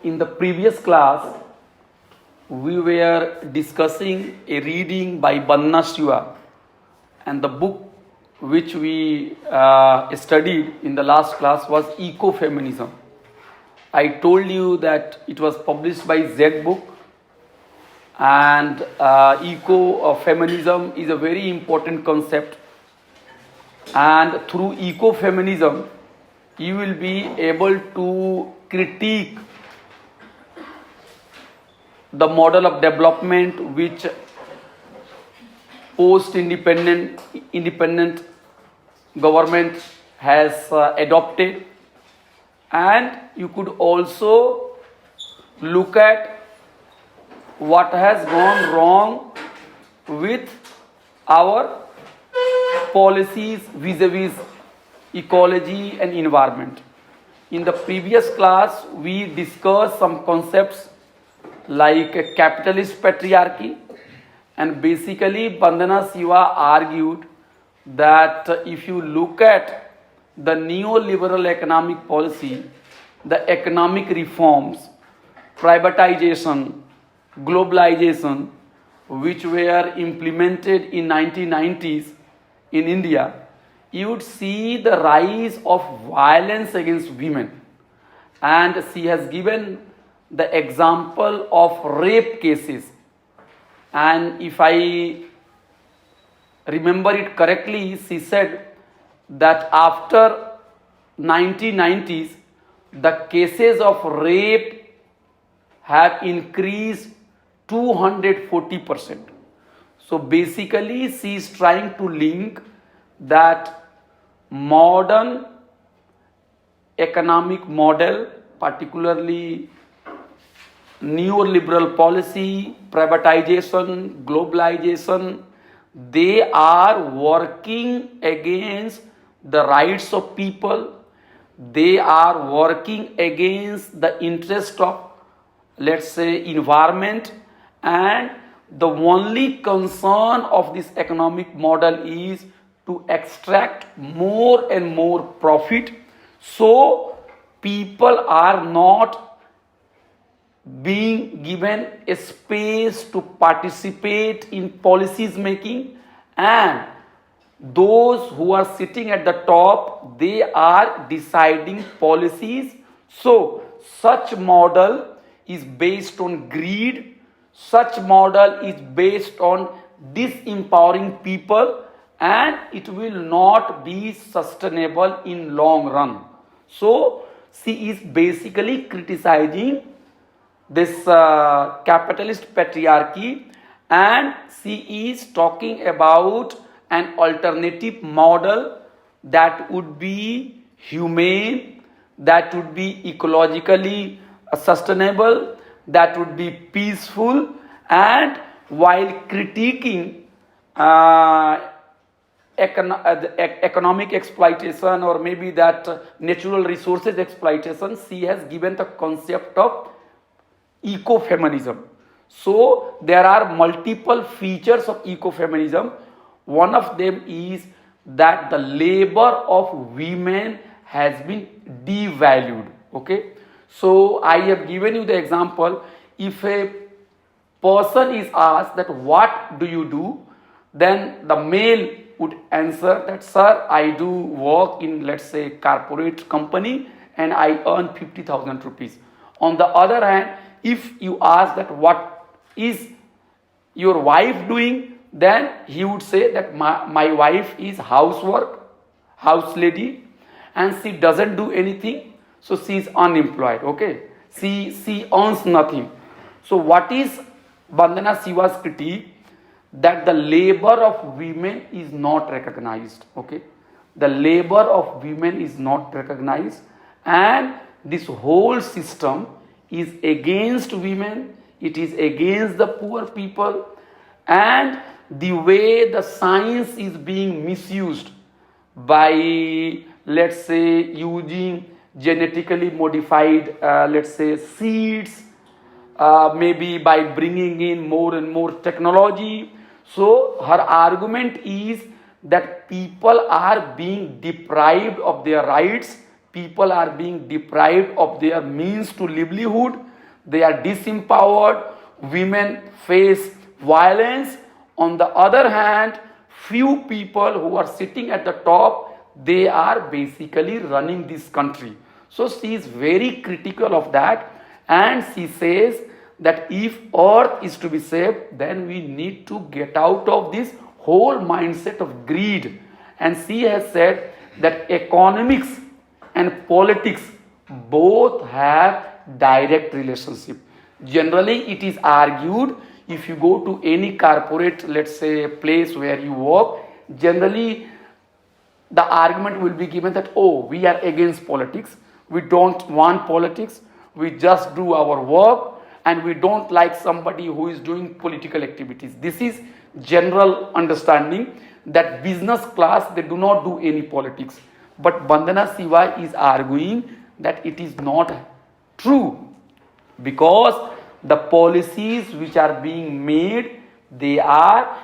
in the previous class, we were discussing a reading by Banna Shiva, and the book which we studied in the last class was Ecofeminism. I told you that it was published by Z Book, and ecofeminism is a very important concept, and through ecofeminism you will be able to critique the model of development which independent government has adopted, and you could also look at what has gone wrong with our policies vis-a-vis ecology and environment. In the previous class, we discussed some concepts like a capitalist patriarchy, and basically Bandana Shiva argued that if you look at the neoliberal economic policy, the economic reforms, privatization, globalization, which were implemented in 1990s in India, you would see the rise of violence against women. And she has given the example of rape cases. And if I remember it correctly, she said that after 1990s, the cases of rape have increased 240%. So basically, she is trying to link that modern economic model, particularly neoliberal policy, privatization, globalization, they are working against the rights of people. They are working against the interest of, let's say, environment, and the only concern of this economic model is to extract more and more profit. So people are not being given a space to participate in policies making, and those who are sitting at the top, they are deciding policies. So such model is based on greed. Such model is based on disempowering people, and it will not be sustainable in long run. So she is basically criticizing this capitalist patriarchy, and she is talking about an alternative model that would be humane, that would be ecologically sustainable, that would be peaceful, and while critiquing economic exploitation, or maybe that natural resources exploitation, she has given the concept of ecofeminism. So there are multiple features of ecofeminism. One of them is that the labor of women has been devalued. Okay, so I have given you the example. If a person is asked that what do you do, then the male would answer that, sir, I do work in, let's say, corporate company and I earn 50,000 rupees. On the other hand, if you ask that what is your wife doing, then he would say that my wife is housework, house lady, and she doesn't do anything, so she is unemployed. Okay, she earns nothing. So what is Bandana Shiva's critique? That the labor of women is not recognized. Okay, the labor of women is not recognized, and this whole system is against women. It is against the poor people, and the way the science is being misused by, let's say, using genetically modified, let's say, seeds, maybe by bringing in more and more technology. So her argument is that people are being deprived of their rights, people are being deprived of their means to livelihood, they are disempowered, women face violence. On the other hand, few people who are sitting at the top, they are basically running this country. So she is very critical of that, and she says that if earth is to be saved, then we need to get out of this whole mindset of greed. And she has said that economics and politics both have direct relationship. Generally, it is argued, if you go to any corporate, let's say, place where you work, generally the argument will be given that, oh, we are against politics, we don't want politics, we just do our work, and we don't like somebody who is doing political activities. This is general understanding that business class, they do not do any politics. But Bandana Shiva is arguing that it is not true, because the policies which are being made, they are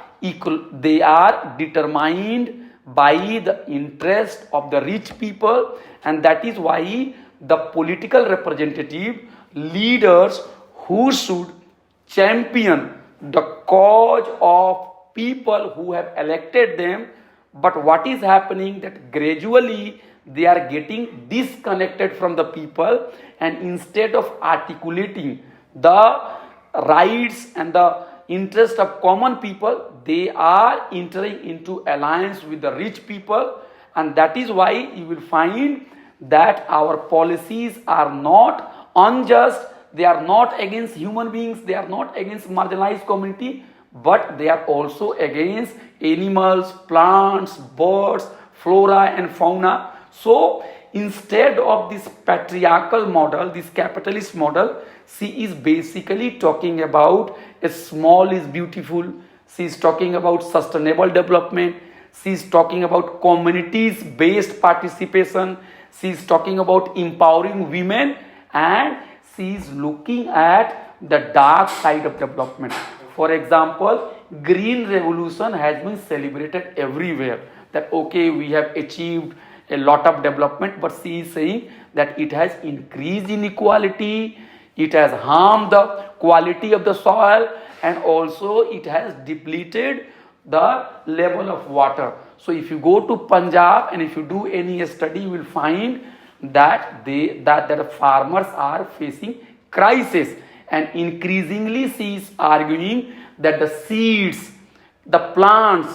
determined by the interest of the rich people, and that is why the political representative leaders who should champion the cause of people who have elected them, but what is happening that gradually they are getting disconnected from the people, and instead of articulating the rights and the interest of common people, they are entering into alliance with the rich people. And that is why you will find that our policies are not unjust, they are not against human beings, they are not against marginalized community, but they are also against animals, plants, birds, flora and fauna. So instead of this patriarchal model, this capitalist model, she is basically talking about a small is beautiful, she is talking about sustainable development, she is talking about communities based participation, she is talking about empowering women, and she is looking at the dark side of development. For example, green revolution has been celebrated everywhere, that okay, we have achieved a lot of development, but she is saying that it has increased inequality, it has harmed the quality of the soil, and also it has depleted the level of water. So if you go to Punjab and if you do any study, you will find that the farmers are facing crisis, and increasingly she is arguing that the seeds, the plants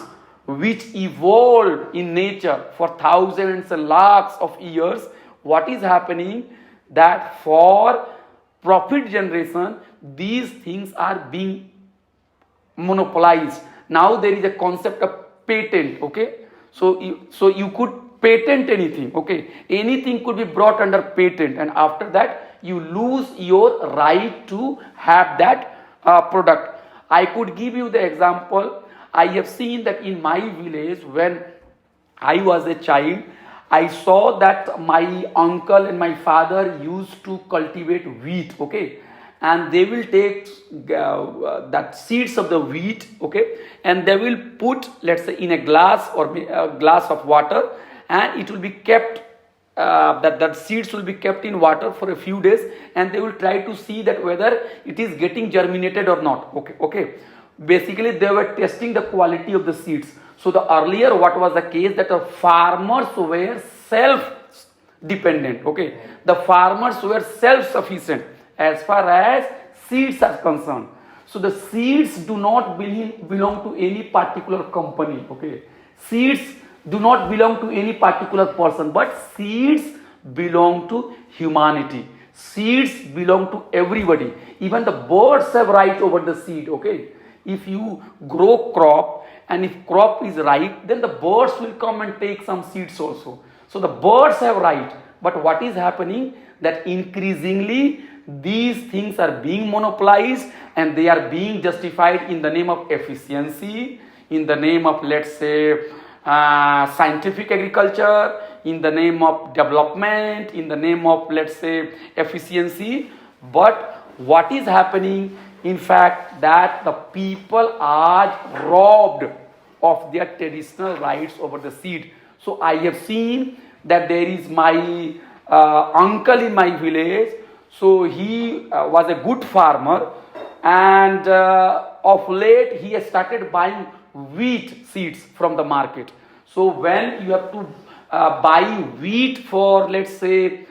which evolved in nature for thousands and lakhs of years, what is happening, that for profit generation these things are being monopolized. Now there is a concept of patent, okay? So you could patent anything, okay? Anything could be brought under patent, and after that you lose your right to have that product. I could give you the example. I have seen that in my village when I was a child, I saw that my uncle and my father used to cultivate wheat, okay? And they will take that seeds of the wheat, okay? And they will put, let's say, in a glass or a glass of water, and it will be kept, that seeds will be kept in water for a few days, and they will try to see that whether it is getting germinated or not, okay? Basically, they were testing the quality of the seeds. So the earlier what was the case, that the farmers were self-dependent, okay? The farmers were self-sufficient as far as seeds are concerned. So the seeds do not belong to any particular company, okay? Seeds do not belong to any particular person, but seeds belong to humanity. Seeds belong to everybody. Even the birds have right over the seed, okay? If you grow crop, and if crop is right, then the birds will come and take some seeds also. So the birds have right. But what is happening, that increasingly these things are being monopolized, and they are being justified in the name of efficiency, in the name of, let's say, scientific agriculture, in the name of development, in the name of, let's say, efficiency. But what is happening, in fact, that the people are robbed of their traditional rights over the seed. So I have seen that there is my uncle in my village. So he was a good farmer, and of late he has started buying wheat seeds from the market. So when you have to buy wheat for, let's say,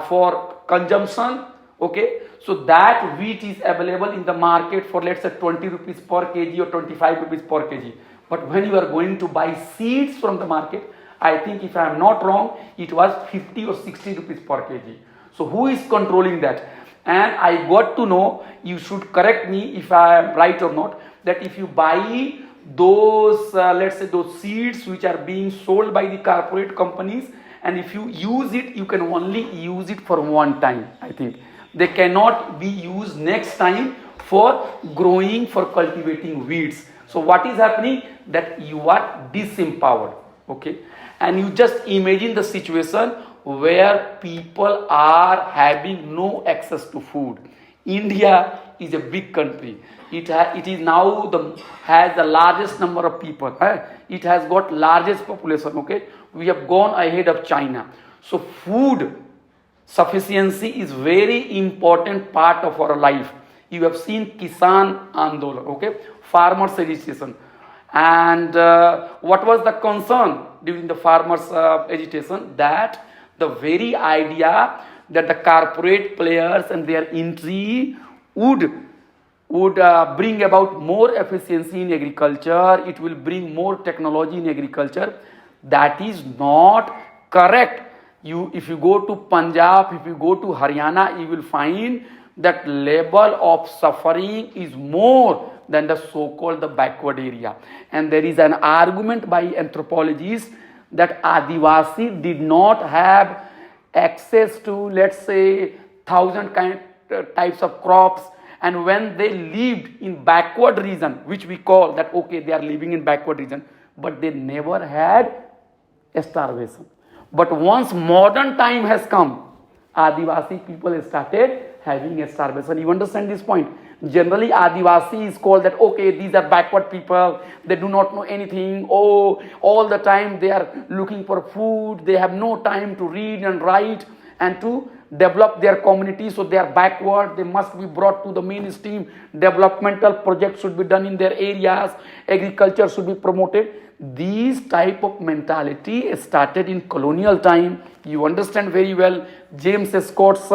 for consumption, okay, so that wheat is available in the market for, let's say, 20 rupees per kg or 25 rupees per kg. But when you are going to buy seeds from the market, I think, if I am not wrong, it was 50 or 60 rupees per kg. So who is controlling that? And I got to know, you should correct me if I am right or not, that if you buy those, let's say, those seeds which are being sold by the corporate companies, and if you use it, you can only use it for one time, I think. They cannot be used next time for growing, for cultivating weeds. So what is happening? That you are disempowered, okay? And you just imagine the situation where people are having no access to food. India is a big country. It is now has the largest number of people. It has got largest population. Okay, we have gone ahead of China. So food sufficiency is very important part of our life. You have seen Kisan Andolan. Okay, farmers agitation. And what was the concern during the farmers agitation? That the very idea that the corporate players and their entry would bring about more efficiency in agriculture, it will bring more technology in agriculture. That is not correct. If you go to Punjab, if you go to Haryana, you will find that level of suffering is more than the so-called the backward area. And there is an argument by anthropologists that Adivasi did not have access to, let's say, 1,000 types of crops, and when they lived in backward region, which we call that, okay, they are living in backward region, but they never had starvation. But once modern time has come, Adivasi people started having a starvation. You understand this point? Generally, Adivasi is called that, okay, these are backward people, they do not know anything, oh, all the time they are looking for food, they have no time to read and write and to develop their community, so they are backward, they must be brought to the mainstream, developmental projects should be done in their areas, agriculture should be promoted. These type of mentality started in colonial time. You understand very well James Scott's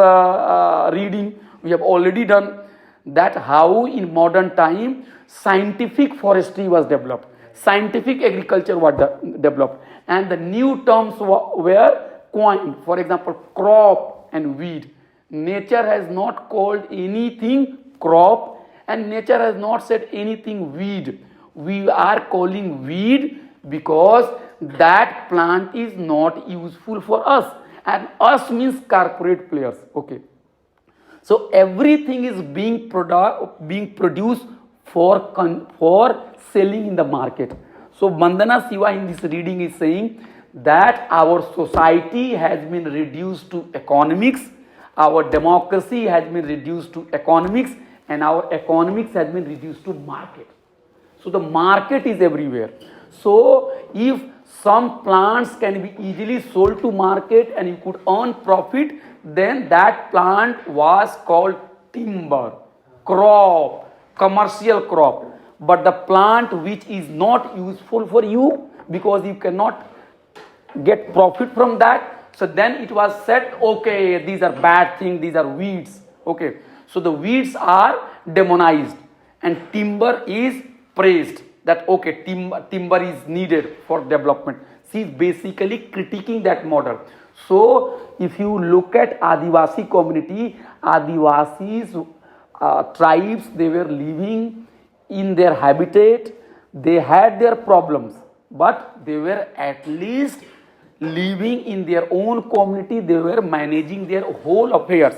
reading, we have already done that how in modern time scientific forestry was developed, scientific agriculture was developed, and the new terms were coined. For example, crop and weed. Nature has not called anything crop, and nature has not said anything weed. We are calling weed because that plant is not useful for us, and us means corporate players. Okay. So everything is being produced for selling in the market. So Vandana Shiva in this reading is saying that our society has been reduced to economics, our democracy has been reduced to economics, and our economics has been reduced to market. So the market is everywhere. So if some plants can be easily sold to market and you could earn profit, then that plant was called timber, crop, commercial crop. But the plant which is not useful for you because you cannot get profit from that, so then it was said, okay, these are bad things, these are weeds. Okay, so the weeds are demonized and timber is praised, that okay, timber is needed for development. She is basically critiquing that model. So if you look at Adivasi community, Adivasis tribes, they were living in their habitat, they had their problems, but they were at least living in their own community, they were managing their whole affairs.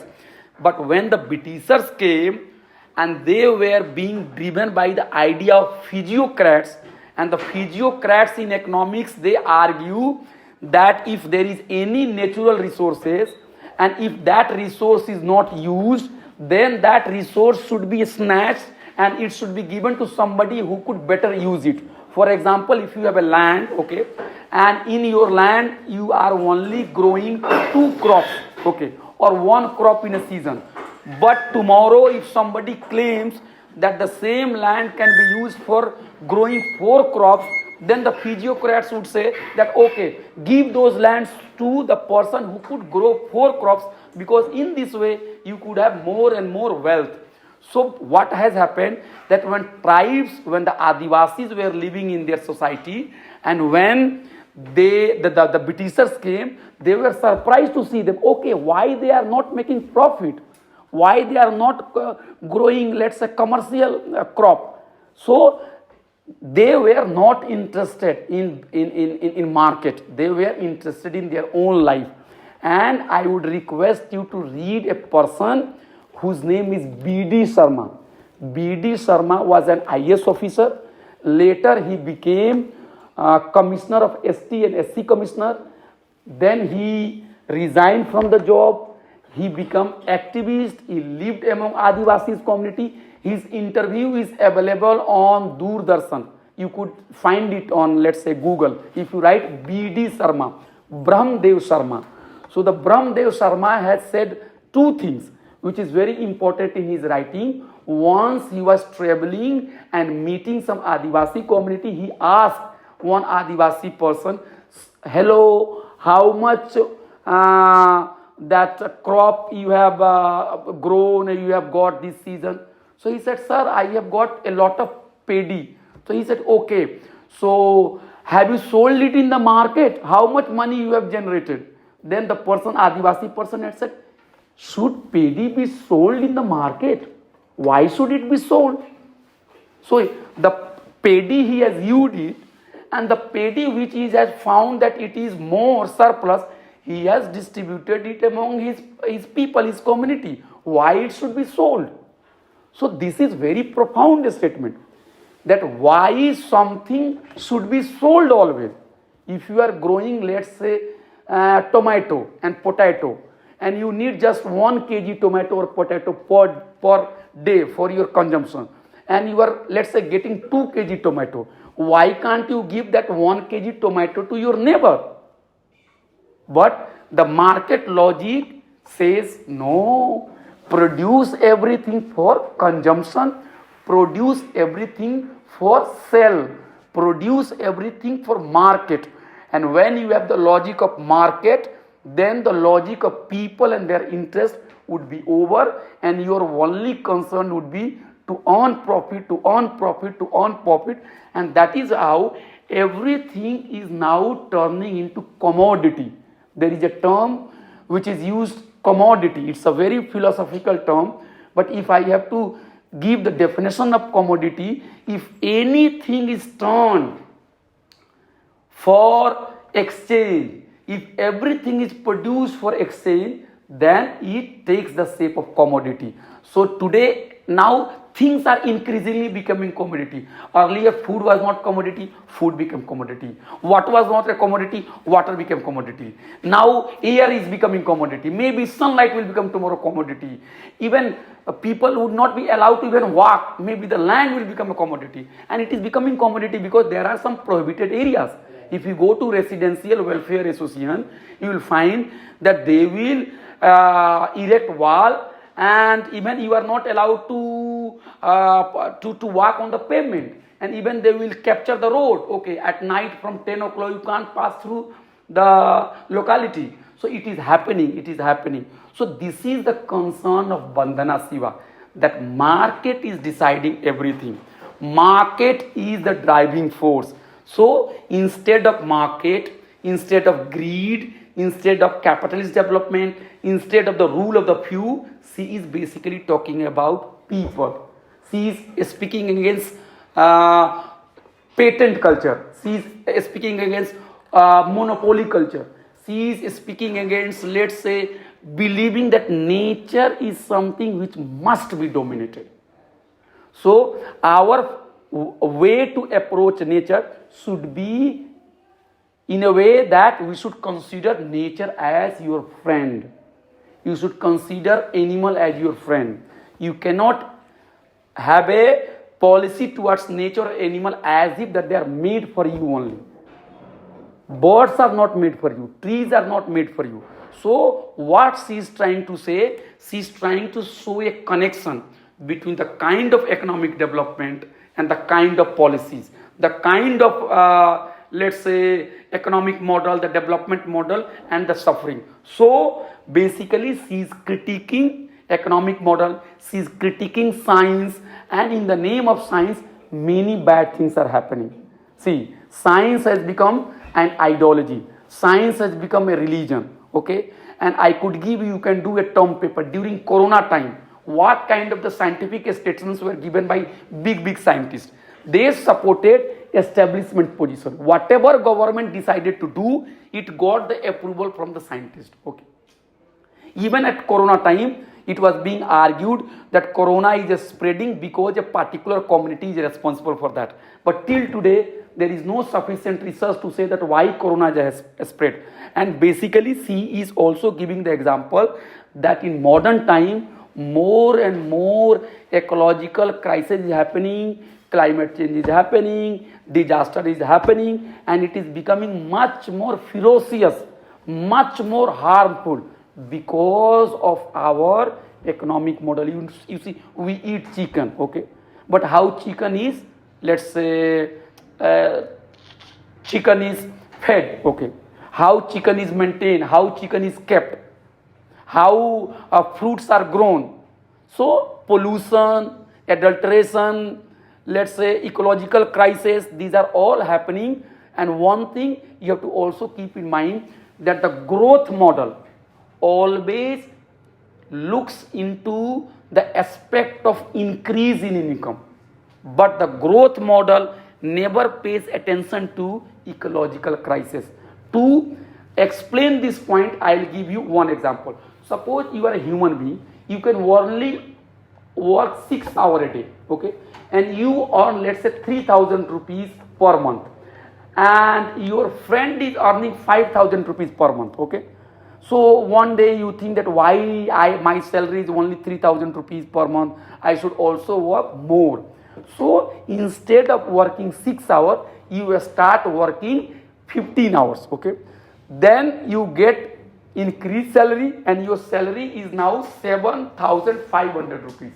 But when the Britishers came and they were being driven by the idea of physiocrats, and the physiocrats in economics, they argue that if there is any natural resources and if that resource is not used, then that resource should be snatched and it should be given to somebody who could better use it. For example, if you have a land, okay, and in your land you are only growing 2 crops, okay, or one crop in a season. But tomorrow, if somebody claims that the same land can be used for growing 4 crops, then the physiocrats would say that okay, give those lands to the person who could grow 4 crops, because in this way you could have more and more wealth. So what has happened, that when tribes, when the Adivasis were living in their society, and when the Britishers came, they were surprised to see them, okay, why they are not making profit, why they are not growing, let's say, commercial crop. So they were not interested in market, they were interested in their own life. And I would request you to read a person whose name is B.D. Sharma. B.D. Sharma was an IS officer. Later he became commissioner of ST and SC commissioner. Then he resigned from the job. He became activist. He lived among Adivasis community. His interview is available on Doordarshan. You could find it on, let's say, Google. If you write B.D. Sharma, Brahmdev Sharma. So the Brahmdev Sharma has said 2 things which is very important in his writing. Once he was traveling and meeting some Adivasi community, he asked one Adivasi person, hello, how much that crop you have grown, you have got this season? So he said, sir, I have got a lot of paddy. So he said, okay, so have you sold it in the market? How much money you have generated? Then the person, Adivasi person, had said, should paddy be sold in the market? Why should it be sold? So the paddy he has used it, and the paddy which he has found that it is more surplus, he has distributed it among his people, his community. Why it should be sold? So this is very profound statement, that why something should be sold always. If you are growing, let's say, tomato and potato, and you need just 1 kg tomato or potato per day for your consumption, and you are, let's say, getting 2 kg tomato, why can't you give that 1 kg tomato to your neighbor? But the market logic says no, produce everything for consumption, produce everything for sell, produce everything for market. And when you have the logic of market, then the logic of people and their interest would be over, and your only concern would be to earn profit, to earn profit, to earn profit. And that is how everything is now turning into commodity. There is a term which is used, commodity. It's a very philosophical term, but if I have to give the definition of commodity, if anything is turned for exchange, if everything is produced for exchange, then it takes the shape of commodity. So today, now things are increasingly becoming commodity. Earlier food was not commodity, food became commodity. What was not a commodity, water became commodity. Now air is becoming commodity. Maybe sunlight will become tomorrow commodity. Even people would not be allowed to even walk. Maybe the land will become a commodity. And it is becoming commodity because there are some prohibited areas. If you go to Residential Welfare Association, you will find that they will erect wall, and even you are not allowed to walk on the pavement, and even they will capture the road. Okay, at night from 10 o'clock you can't pass through the locality. So it is happening, it is happening. So this is the concern of Bandhana Shiva, that market is deciding everything. Market is the driving force. So instead of market, instead of greed, instead of capitalist development, instead of the rule of the few, she is basically talking about people. She is speaking against patent culture. She is speaking against monopoly culture. She is speaking against, let's say, believing that nature is something which must be dominated. So our way to approach nature should be in a way that we should consider nature as your friend. You should consider animal as your friend. You cannot have a policy towards nature or animal as if that they are made for you only. Birds are not made for you. Trees are not made for you. So what she is trying to say, she is trying to show a connection between the kind of economic development and the kind of policies, the kind of let's say economic model, the development model, and the suffering. So basically she is critiquing economic model, she is critiquing science, and in the name of science many bad things are happening. See, science has become an ideology, science has become a religion, okay? And I could give you can do a term paper during corona time, what kind of the scientific statements were given by big scientists. They supported establishment position. Whatever government decided to do, it got the approval from the scientist, okay? Even at corona time, it was being argued that corona is spreading because a particular community is responsible for that. But till today, there is no sufficient research to say that why corona has spread. And basically, she is also giving the example that in modern time, more and more ecological crisis is happening, climate change is happening, disaster is happening, and it is becoming much more ferocious, much more harmful because of our economic model. You see, we eat chicken, okay? But how chicken is, let's say, chicken is fed, okay? How chicken is maintained, how chicken is kept, how fruits are grown. So pollution, adulteration, let's say ecological crisis, these are all happening. And one thing you have to also keep in mind, that the growth model always looks into the aspect of increase in income, but the growth model never pays attention to ecological crisis. To explain this point, I'll give you one example. Suppose you are a human being, you can only work 6 hours a day, okay, and you earn, let's say, 3,000 rupees per month, and your friend is earning 5,000 rupees per month, okay. So one day you think that why my salary is only 3,000 rupees per month, I should also work more. So instead of working 6 hours, you start working 15 hours, okay. Then you get increased salary, and your salary is now 7,500 rupees.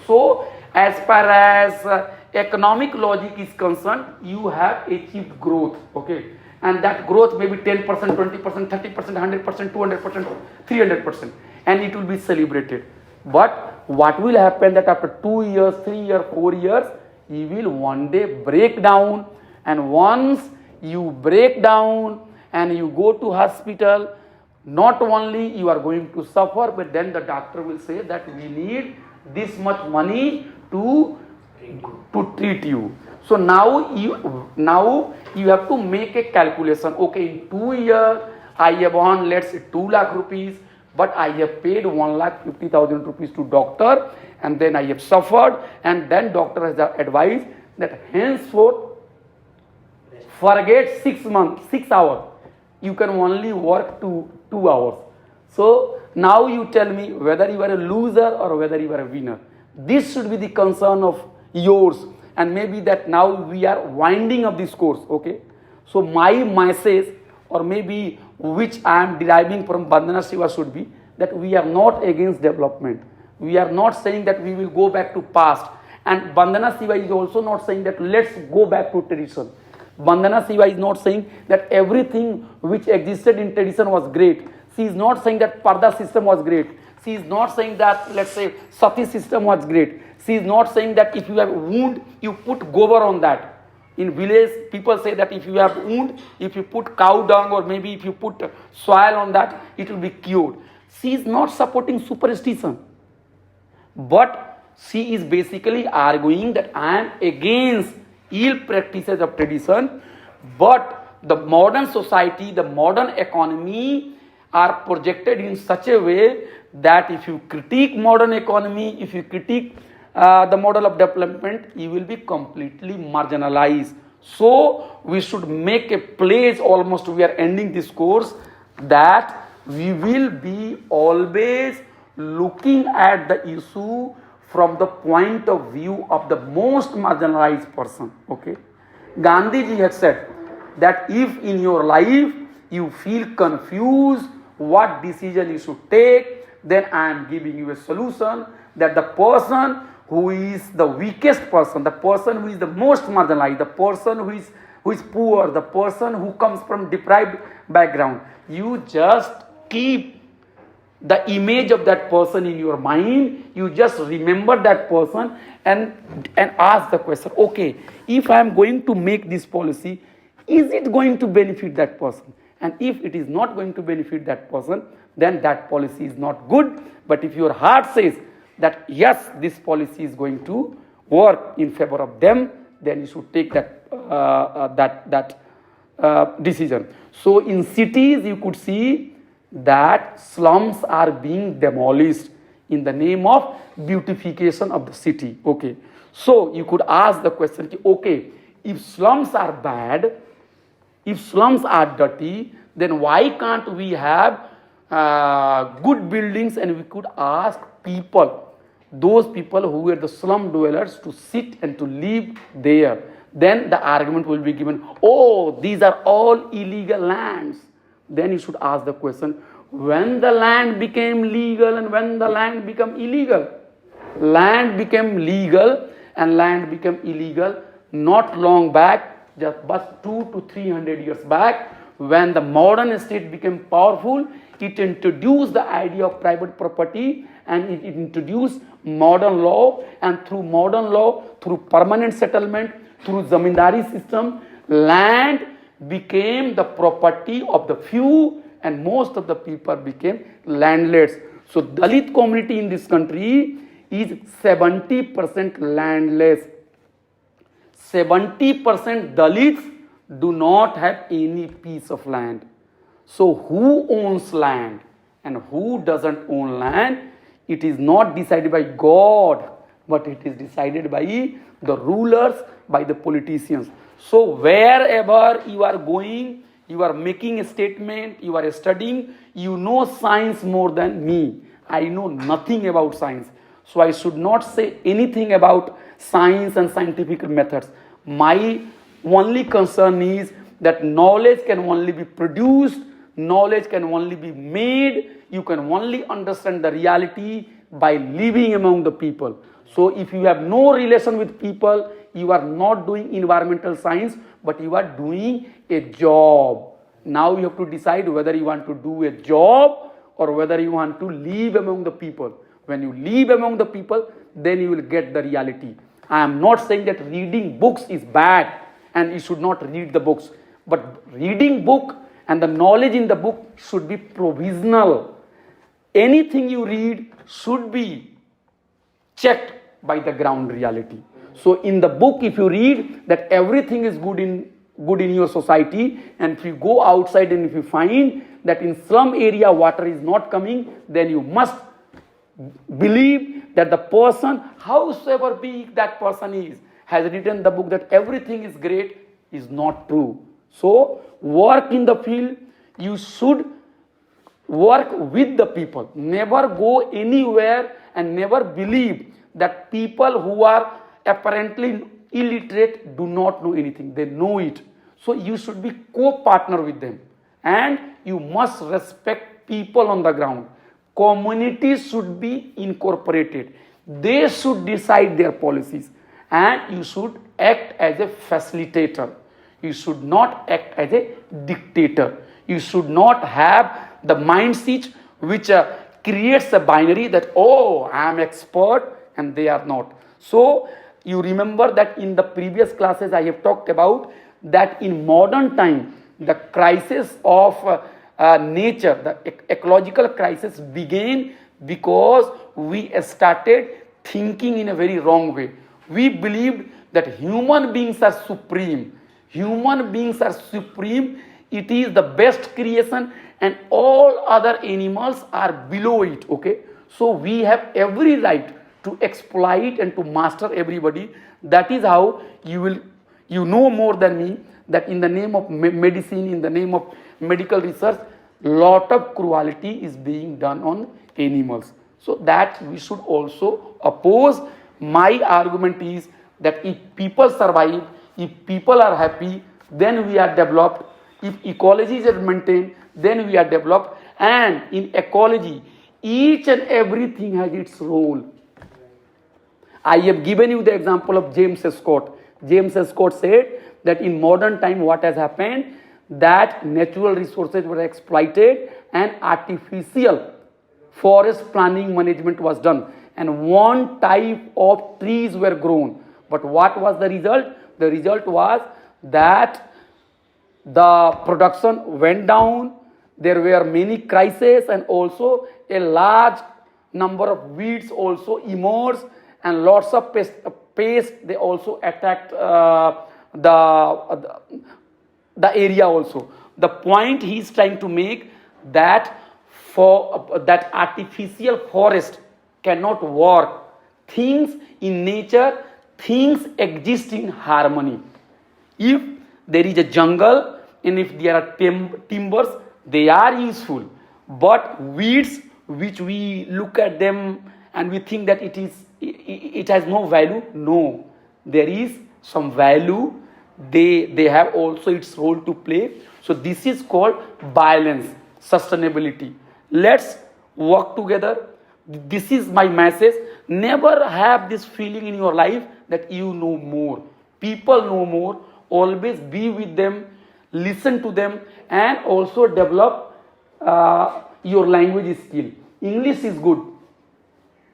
So as far as economic logic is concerned, you have achieved growth, okay. And that growth may be 10%, 20%, 30%, 100%, 200%, 300%, and it will be celebrated. But what will happen that after 2 years, 3 years, 4 years, you will one day break down, and once you break down and you go to hospital, not only you are going to suffer, but then the doctor will say that we need this much money to treat you. So now you have to make a calculation. Okay, in 2 years I have earned, let's say, 2 lakh rupees, but I have paid 1,50,000 rupees to doctor, and then I have suffered, and then doctor has advised that henceforth forget 6 months, 6 hours. You can only work 2 hours. So now you tell me whether you are a loser or whether you are a winner. This should be the concern of yours. And maybe that now we are winding up this course, okay. So my message, or maybe which I am deriving from Bandhana Shiva, should be that we are not against development. We are not saying that we will go back to past. And Bandhana Shiva is also not saying that let's go back to tradition. Bandhana Shiva is not saying that everything which existed in tradition was great. She is not saying that Parda system was great. She is not saying that, let's say, Sati system was great. She is not saying that if you have wound, you put gobar on that. In village, people say that if you have wound, if you put cow dung or maybe if you put soil on that, it will be cured. She is not supporting superstition. But she is basically arguing that I am against ill practices of tradition, but the modern society, the modern economy are projected in such a way that if you critique modern economy, if you critique the model of development, you will be completely marginalized. So we should make a pledge, almost we are ending this course, that we will be always looking at the issue from the point of view of the most marginalized person, okay. Gandhi ji had said that if in your life you feel confused what decision you should take. Then I am giving you a solution that the person who is the weakest person, the person who is the most marginalized, the person who is poor, the person who comes from deprived background, you just keep the image of that person in your mind. You just remember that person and ask the question, okay, if I am going to make this policy, is it going to benefit that person? And if it is not going to benefit that person, then that policy is not good. But if your heart says that yes, this policy is going to work in favor of them, then you should take that decision. So in cities, you could see that slums are being demolished in the name of beautification of the city. Okay, so you could ask the question, okay, if slums are bad, if slums are dirty, then why can't we have good buildings, and we could ask people, those people who were the slum dwellers, to sit and to live there? Then the argument will be given, oh, these are all illegal lands. Then you should ask the question, when the land became legal and when the land became illegal? Land became legal and land became illegal not long back, just but 200 to 300 years back, when the modern state became powerful. It introduced the idea of private property, and it introduced modern law, and through modern law, through permanent settlement, through zamindari system, land became the property of the few and most of the people became landlords. So Dalit community in this country is 70% landless. 70% Dalits do not have any piece of land. So who owns land and who doesn't own land? It is not decided by God, but it is decided by the rulers, by the politicians. So wherever you are going, you are making a statement, you are studying, you know science more than me. I know nothing about science. So I should not say anything about science and scientific methods. My only concern is that knowledge can only be produced, knowledge can only be made, you can only understand the reality by living among the people. So if you have no relation with people, you are not doing environmental science, but you are doing a job. Now you have to decide whether you want to do a job or whether you want to live among the people. When you live among the people, then you will get the reality. I am not saying that reading books is bad and you should not read the books. But reading book and the knowledge in the book should be provisional. Anything you read should be checked by the ground reality. So in the book, if you read that everything is good in your society, and if you go outside and if you find that in some area water is not coming, then you must believe that the person, howsoever big that person is, has written the book that everything is great, is not true. So work in the field, you should work with the people. Never go anywhere and never believe that people who are apparently illiterate do not know anything. They know it. So you should be co-partner with them. And you must respect people on the ground. Communities should be incorporated. They should decide their policies. And you should act as a facilitator. You should not act as a dictator. You should not have the mindset which creates a binary that, oh, I am expert and they are not. So you remember that in the previous classes I have talked about that in modern time, the crisis of nature, the ecological crisis began because we started thinking in a very wrong way. We believed that human beings are supreme. Human beings are supreme. It is the best creation and all other animals are below it. Okay. So we have every right to exploit and to master everybody. That is how you know more than me that in the name of medicine, in the name of medical research, lot of cruelty is being done on animals. So that we should also oppose. My argument is that if people survive, if people are happy, then we are developed. If ecology is maintained, then we are developed. And in ecology, each and everything has its role. I have given you the example of James Scott. James Scott said that in modern time what has happened, that natural resources were exploited and artificial forest planning management was done, and one type of trees were grown. But what was the result? The result was that the production went down, there were many crises, and also a large number of weeds also emerged, and lots of pests they also attacked the area also. The point he is trying to make, that for that artificial forest cannot work. Things in nature, things exist in harmony. If there is a jungle and if there are timbers, they are useful. But weeds, which we look at them and we think that it has no value, no, there is some value. They have also its role to play. So this is called balance, sustainability. Let's work together. This is my message. Never have this feeling in your life that you know more. People know more. Always be with them, listen to them, and also develop your language skill. English is good,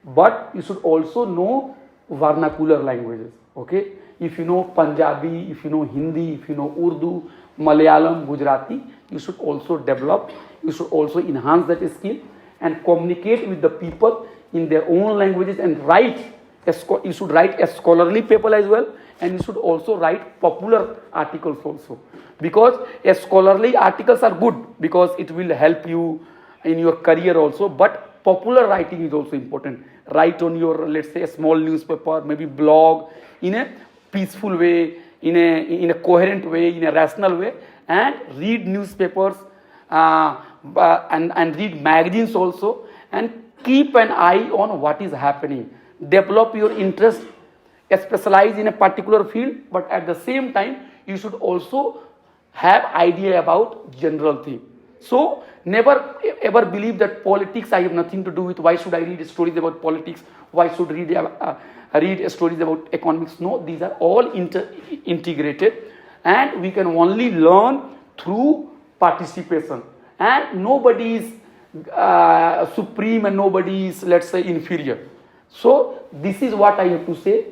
but you should also know vernacular languages. Okay? If you know Punjabi, if you know Hindi, if you know Urdu, Malayalam, Gujarati, you should also develop, you should also enhance that skill and communicate with the people in their own languages, and you should write a scholarly paper as well, and you should also write popular articles also. Because scholarly articles are good because it will help you in your career also, but popular writing is also important. Write on your, let's say, a small newspaper, maybe blog, in a peaceful way, in a coherent way, in a rational way, and read newspapers and read magazines also, and keep an eye on what is happening. Develop your interest, specialize in a particular field, but at the same time you should also have idea about general thing. So never ever believe that politics I have nothing to do with. Why should I read stories about politics? Why should read stories about economics? No, these are all integrated, and we can only learn through participation. And nobody is supreme and nobody is, let's say, inferior. So this is what I have to say.